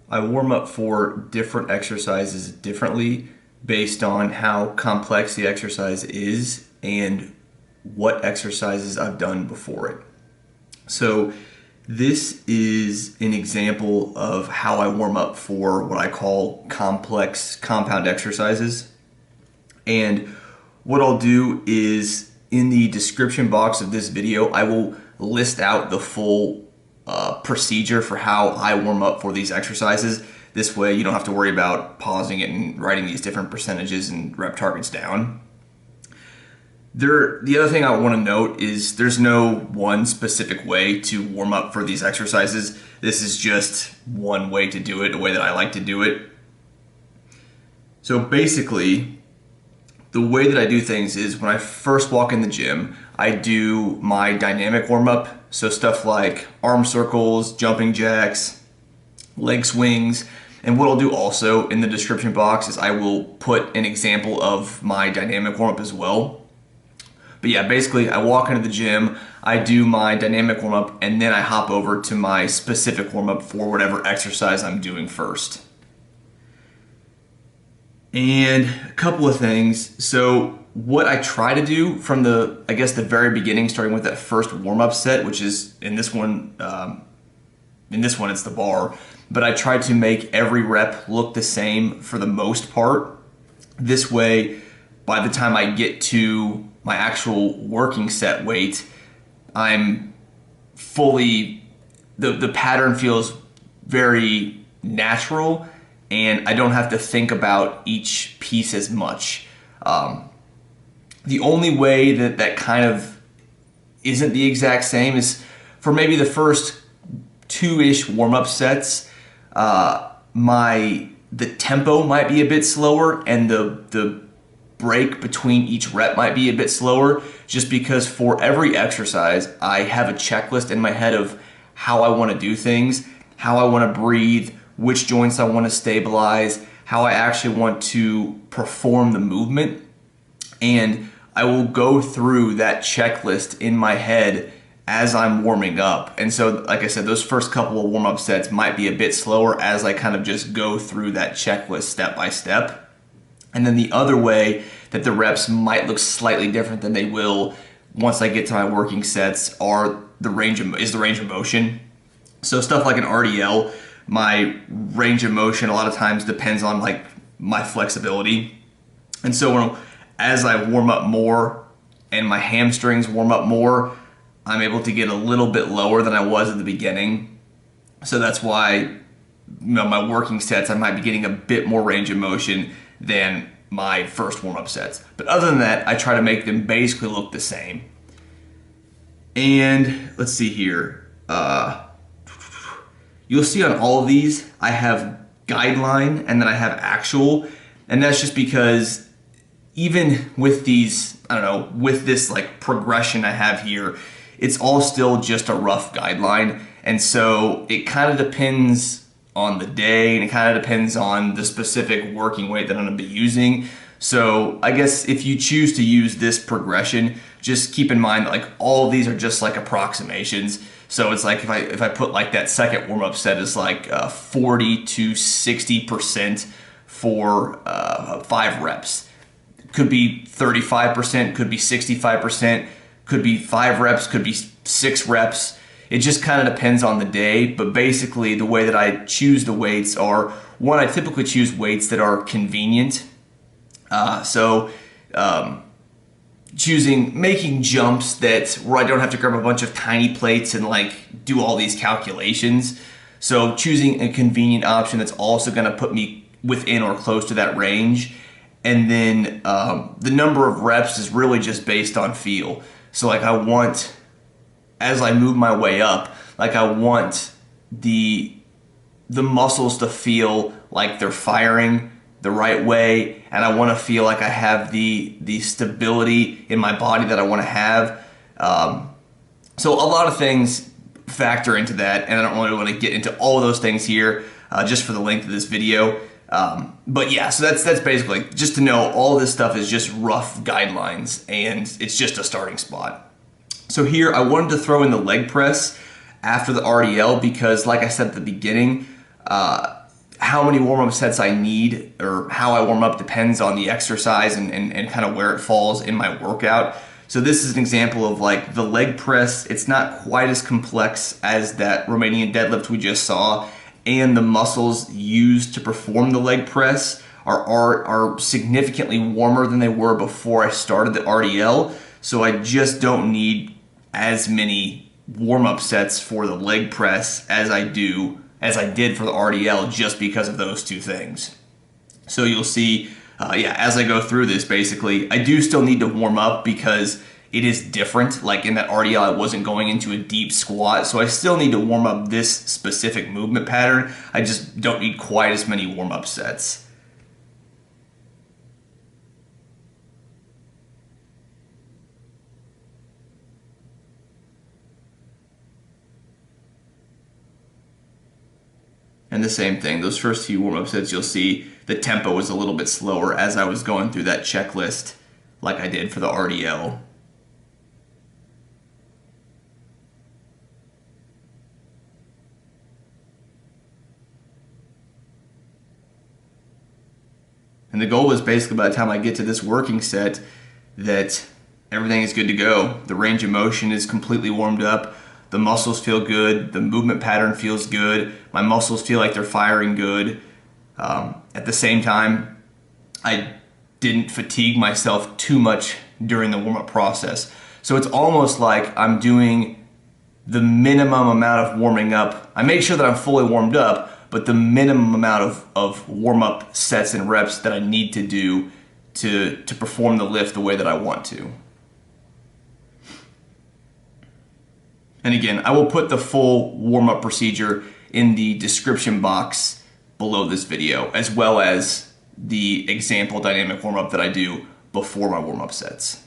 I warm up for different exercises differently based on how complex the exercise is and what exercises I've done before it. So this is an example of how I warm up for what I call complex compound exercises. And what I'll do is in the description box of this video, I will list out the full procedure for how I warm up for these exercises. This way you don't have to worry about pausing it and writing these different percentages and rep targets down. The other thing I want to note is there's no one specific way to warm up for these exercises. This is just one way to do it, a way that I like to do it. So basically, the way that I do things is when I first walk in the gym, I do my dynamic warm up. So stuff like arm circles, jumping jacks, leg swings. And what I'll do also in the description box is I will put an example of my dynamic warm up as well. But yeah, basically I walk into the gym, I do my dynamic warm up, and then I hop over to my specific warm up for whatever exercise I'm doing first. And a couple of things. So what I try to do from the very beginning, starting with that first warm-up set, which is in this one it's the bar, but I try to make every rep look the same for the most part. This way, by the time I get to my actual working set weight, I'm fully, the pattern feels very natural, and I don't have to think about each piece as much. The only way that kind of isn't the exact same is for maybe the first two-ish warm-up sets, the tempo might be a bit slower and the break between each rep might be a bit slower, just because for every exercise I have a checklist in my head of how I want to do things, how I want to breathe, which joints I want to stabilize, how I actually want to perform the movement. And I will go through that checklist in my head as I'm warming up. And so, like I said, those first couple of warm-up sets might be a bit slower as I kind of just go through that checklist step by step. And then the other way that the reps might look slightly different than they will once I get to my working sets are the range of motion. So stuff like an RDL, my range of motion a lot of times depends on like my flexibility. And so as I warm up more and my hamstrings warm up more, I'm able to get a little bit lower than I was at the beginning. So that's why my working sets, I might be getting a bit more range of motion than my first warm-up sets. But other than that, I try to make them basically look the same. And let's see here. You'll see on all of these, I have Guideline and then I have Actual. And that's just because even with these, with this like progression I have here, it's all still just a rough guideline. And so it kind of depends on the day, and it kind of depends on the specific working weight that I'm going to be using. So I guess if you choose to use this progression, just keep in mind that like all of these are just like approximations. So it's like if I put like that second warm-up set is like 40 to 60% for 5 reps. Could be 35%, could be 65%, could be 5 reps, could be 6 reps. It just kind of depends on the day, but basically the way that I choose the weights are, one, I typically choose weights that are convenient. Making jumps where I don't have to grab a bunch of tiny plates and like do all these calculations. So choosing a convenient option that's also going to put me within or close to that range. And then the number of reps is really just based on feel. So like as I move my way up, like I want the muscles to feel like they're firing the right way, and I want to feel like I have the stability in my body that I want to have. So a lot of things factor into that, and I don't really want to get into all of those things here just for the length of this video. But yeah, so that's basically just to know all this stuff is just rough guidelines, and it's just a starting spot. So here I wanted to throw in the leg press after the RDL because, like I said at the beginning, how many warm-up sets I need or how I warm up depends on the exercise and kind of where it falls in my workout. So this is an example of like the leg press. It's not quite as complex as that Romanian deadlift we just saw, and the muscles used to perform the leg press are significantly warmer than they were before I started the RDL. So I just don't need as many warm-up sets for the leg press as I did for the RDL, just because of those two things. So you'll see, as I go through this, basically, I do still need to warm up because it is different. Like in that RDL, I wasn't going into a deep squat, so I still need to warm up this specific movement pattern. I just don't need quite as many warm-up sets. And the same thing, those first few warm-up sets, you'll see the tempo was a little bit slower as I was going through that checklist like I did for the RDL. And the goal is basically by the time I get to this working set that everything is good to go. The range of motion is completely warmed up. The muscles feel good. The movement pattern feels good. My muscles feel like they're firing good. At the same time, I didn't fatigue myself too much during the warm-up process. So it's almost like I'm doing the minimum amount of warming up. I make sure that I'm fully warmed up, but the minimum amount of warm-up sets and reps that I need to do to perform the lift the way that I want to. And again, I will put the full warm-up procedure in the description box below this video, as well as the example dynamic warm-up that I do before my warm-up sets.